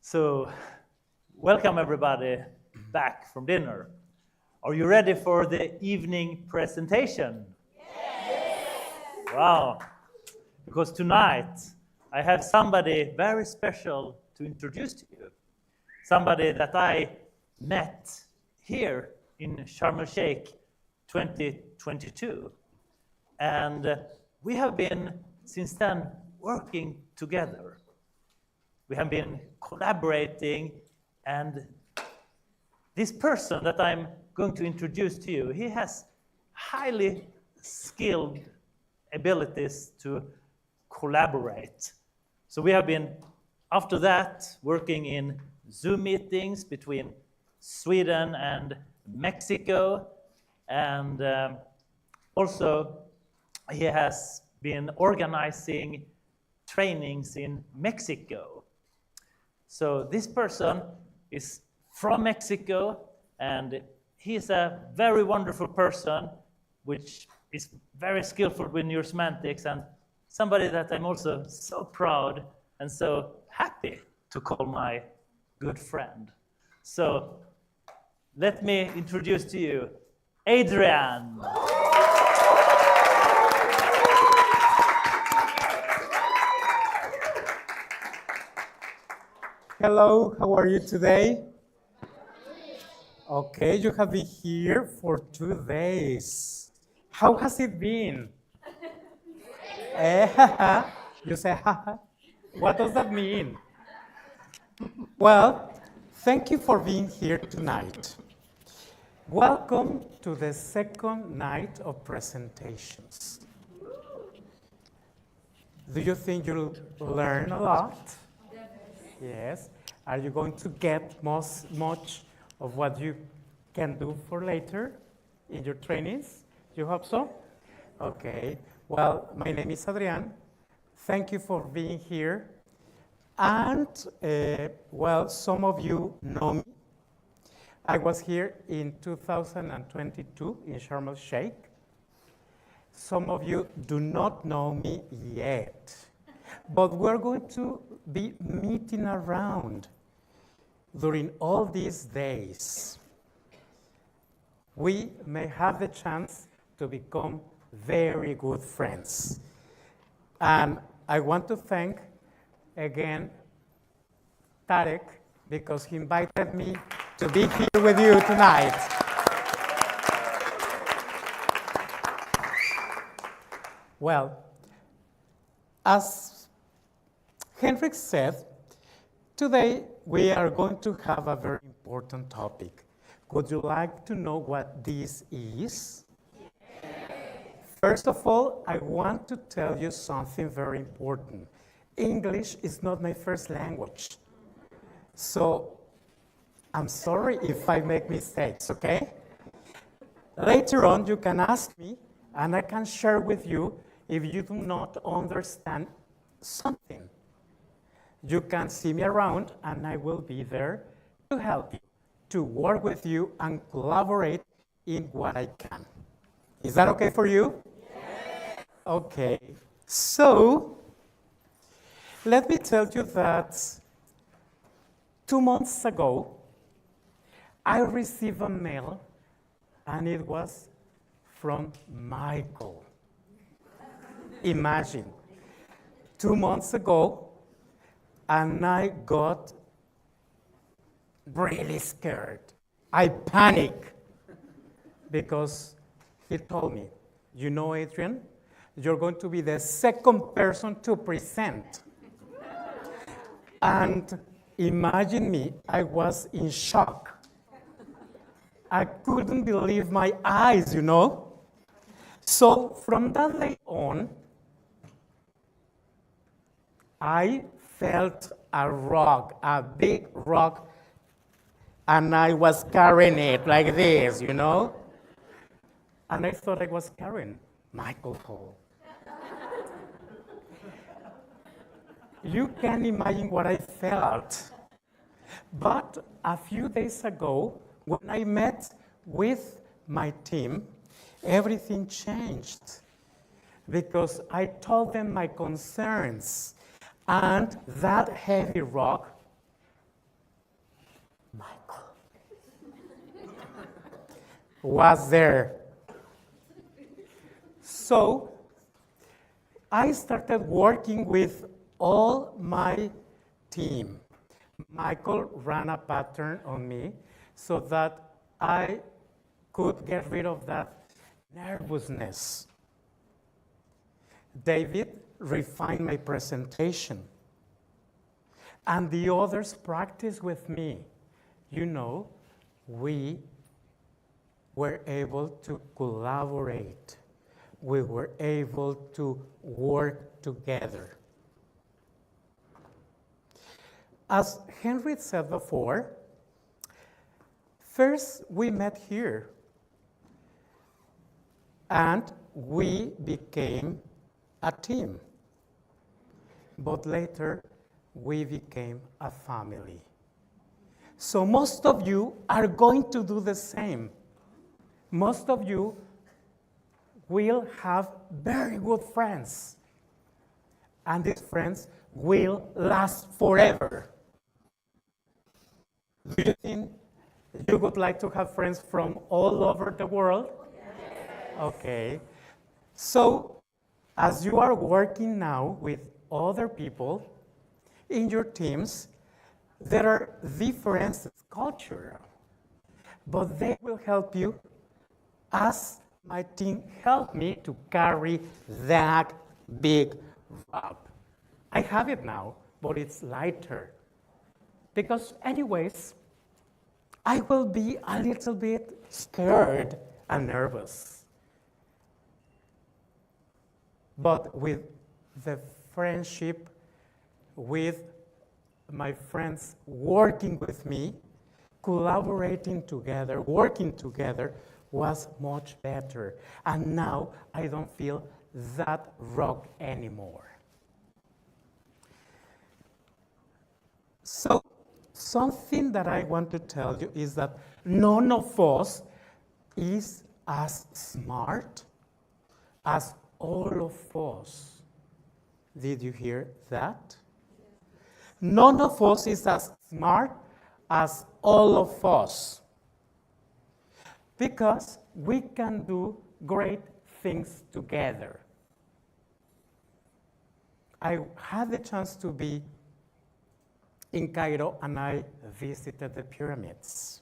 So, welcome everybody back from dinner. Are you ready for the evening presentation? Yes! Wow, because tonight I have somebody very special to introduce to you. Somebody that I met here in Sharm el-Sheikh 2022. And we have been, since then, working together. We have been collaborating, and this person that I'm going to introduce to you, he has highly skilled abilities to collaborate. So we have been, after that, working in Zoom meetings between Sweden and Mexico, and also he has been organizing trainings in Mexico. So this person is from Mexico, and he is a very wonderful person, which is very skillful with NeuroSemantics, and somebody that I'm also so proud and so happy to call my good friend. So let me introduce to you Adrián. Hello, how are you today? Okay, you have been here for 2 days. How has it been? You say, haha. What does that mean? Well, thank you for being here tonight. Welcome to the second night of presentations. Do you think you'll learn a lot? Yes. Are you going to get much of what you can do for later in your trainings? You hope so? Okay. Well, my name is Adrián. Thank you for being here. And, well, some of you know me. I was here in 2022 in Sharm el-Sheikh. Some of you do not know me yet. But we're going to be meeting around during all these days. We may have the chance to become very good friends. And I want to thank again Tarek, because he invited me to be here with you tonight. Well, as Henrik said, today we are going to have a very important topic. Would you like to know what this is? Yes. First of all, I want to tell you something very important. English is not my first language. So I'm sorry if I make mistakes, okay? Later on, you can ask me, and I can share with you if you do not understand something. You can see me around, and I will be there to help you, to work with you and collaborate in what I can. Is that okay for you? Yes. Okay. So, let me tell you that 2 months ago, I received a mail, and it was from Michael. Imagine, 2 months ago, and I got really scared. I panicked because he told me, you know, Adrián, you're going to be the second person to present. And imagine me, I was in shock. I couldn't believe my eyes, you know. So from that day on, I felt a rock, a big rock, and I was carrying it like this, you know? And I thought I was carrying Michael Hall. You can imagine what I felt. But a few days ago, when I met with my team, everything changed because I told them my concerns. And that heavy rock, Michael, was there. So I started working with all my team. Michael ran a pattern on me so that I could get rid of that nervousness. David refined my presentation. And the others practiced with me. You know, we were able to collaborate. We were able to work together. As Henry said before, first we met here, and we became a team. But later, we became a family. So most of you are going to do the same. Most of you will have very good friends. And these friends will last forever. Do you think you would like to have friends from all over the world? Yes. Okay. So, as you are working now with other people in your teams, there are differences, cultural, but they will help you as my team helped me to carry that big rock. I have it now, but it's lighter. Because anyways, I will be a little bit scared and nervous. But with the friendship, with my friends working with me, collaborating together, working together was much better. And now I don't feel that rock anymore. So something that I want to tell you is that none of us is as smart as all of us. Did you hear that? None of us is as smart as all of us, because we can do great things together. I had the chance to be in Cairo, and I visited the pyramids.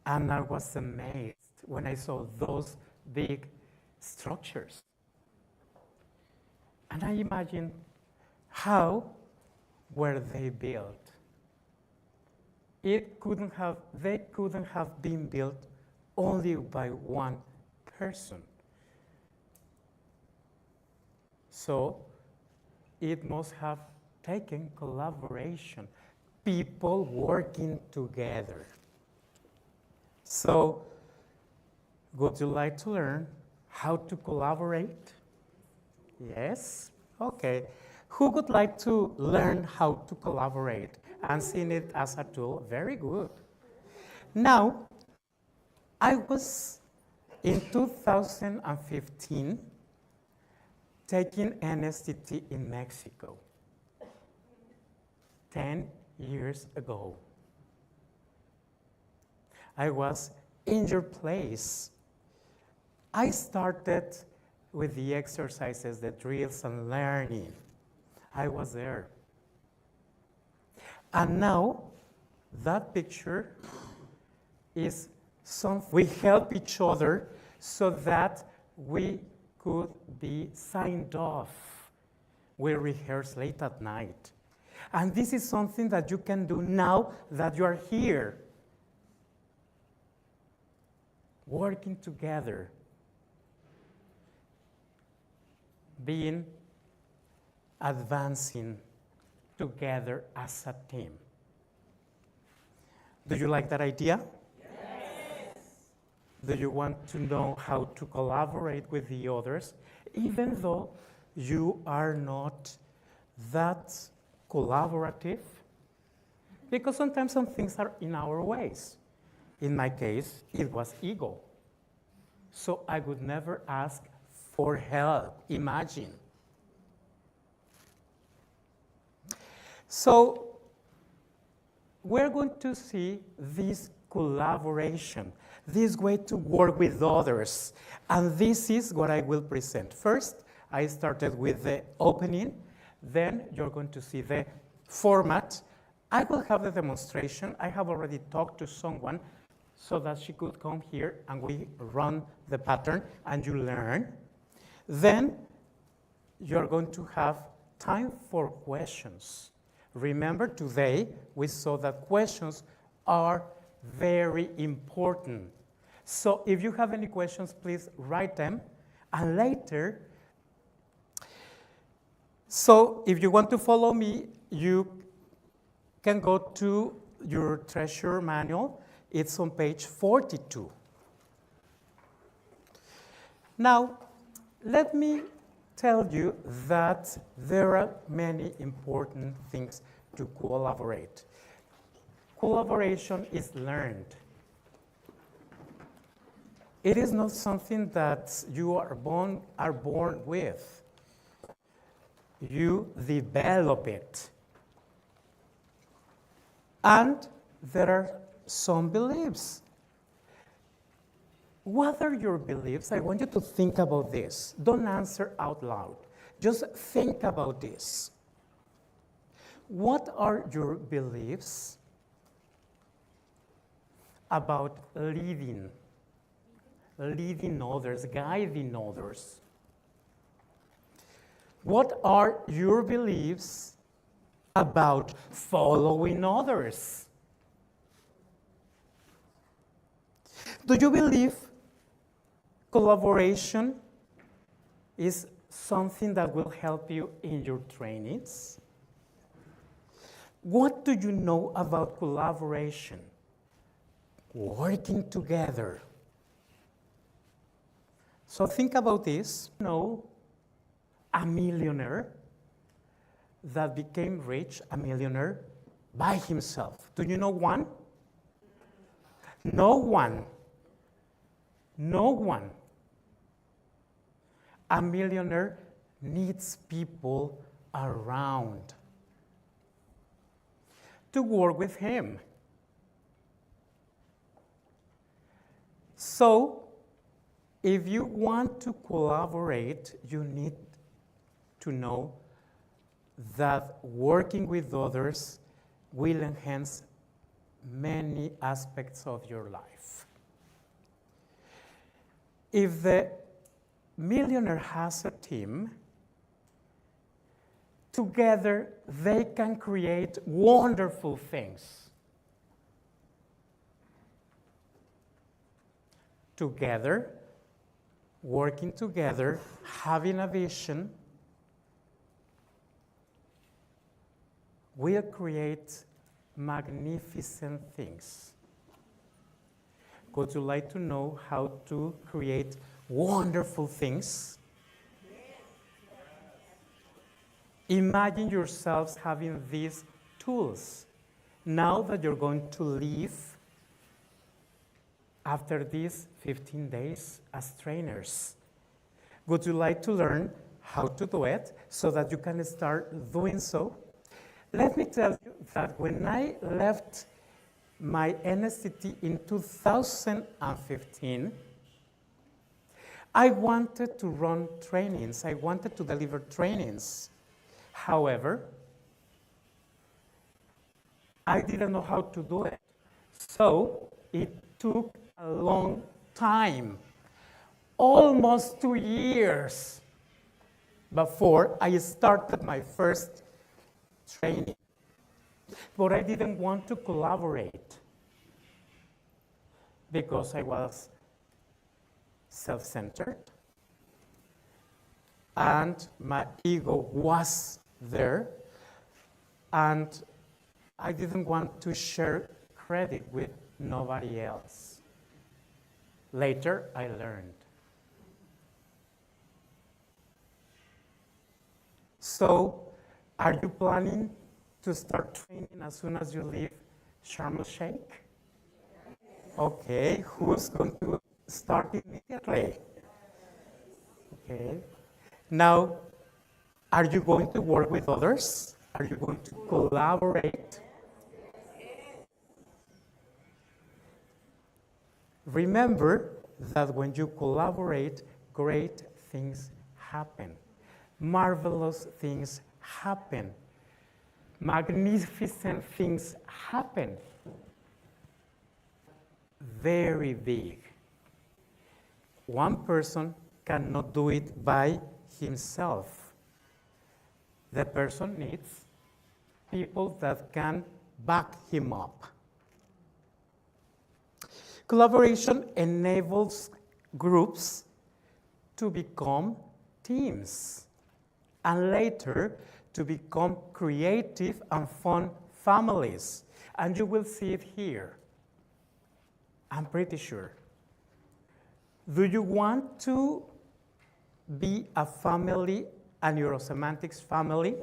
And I was amazed when I saw those big structures. And I imagined, how were they built? They couldn't have been built only by one person. So it must have taken collaboration, people working together. So, would you like to learn how to collaborate? Yes? Okay. Who would like to learn how to collaborate and seeing it as a tool? Very good. Now, I was in 2015 taking NSTT in Mexico, 10 years ago. I was in your place. I started with the exercises, the drills, and learning. I was there. And now, that picture is something we help each other so that we could be signed off. We rehearse late at night. And this is something that you can do now that you are here, working together, advancing together as a team. Do you like that idea? Yes. Do you want to know how to collaborate with the others, even though you are not that collaborative? Because sometimes some things are in our ways. In my case, it was ego. So I would never ask for help. Imagine. So we're going to see this collaboration, this way to work with others. And this is what I will present. First, I started with the opening. Then you're going to see the format. I will have the demonstration. I have already talked to someone so that she could come here and we run the pattern and you learn. Then you're going to have time for questions. Remember, today we saw that questions are very important. So if you have any questions, please write them. And later, so if you want to follow me, you can go to your treasure manual. It's on page 42. Now, let me tell you that there are many important things to collaborate. Collaboration is learned. It is not something that you are born with. You develop it. And there are some beliefs. What are your beliefs? I want you to think about this. Don't answer out loud. Just think about this. What are your beliefs about leading others, guiding others? What are your beliefs about following others? Do you believe collaboration is something that will help you in your trainings? What do you know about collaboration? Working together. So think about this. You know, a millionaire that became rich, a millionaire by himself. Do you know one? No one. No one. A millionaire needs people around to work with him. So, if you want to collaborate, you need to know that working with others will enhance many aspects of your life. If the millionaire has a team, together they can create wonderful things. Together, working together, having a vision, will create magnificent things. Would you like to know how to create wonderful things? Imagine yourselves having these tools now that you're going to leave after these 15 days as trainers. Would you like to learn how to do it so that you can start doing so? Let me tell you that when I left my NSTT in 2015, I wanted to run trainings. I wanted to deliver trainings. However, I didn't know how to do it. So it took a long time, almost 2 years, before I started my first training. But I didn't want to collaborate because I was self-centered and my ego was there, and I didn't want to share credit with nobody else. Later, I learned. So, are you planning to start training as soon as you leave Sharm el-Sheikh? Okay, who's going to start immediately? Okay. Now, are you going to work with others? Are you going to collaborate? Remember that when you collaborate, great things happen. Marvelous things happen. Magnificent things happen. Very big. One person cannot do it by himself. The person needs people that can back him up. Collaboration enables groups to become teams and later to become creative and fun families. And you will see it here. I'm pretty sure. Do you want to be a family, a Neuro-Semantics family?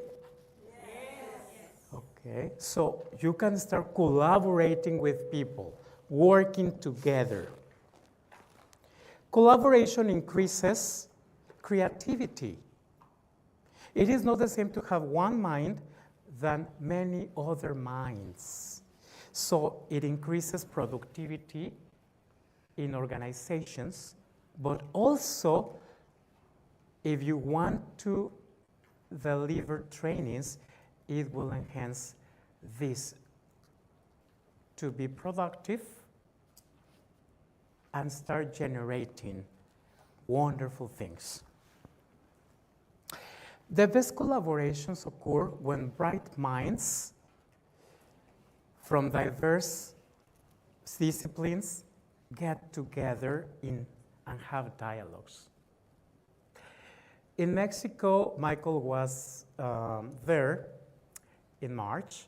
Yes. Okay, so you can start collaborating with people, working together. Collaboration increases creativity. It is not the same to have one mind than many other minds. So it increases productivity in organizations, but also if you want to deliver trainings, it will enhance this to be productive and start generating wonderful things. The best collaborations occur when bright minds from diverse disciplines get together and have dialogues. In Mexico, Michael was there in March,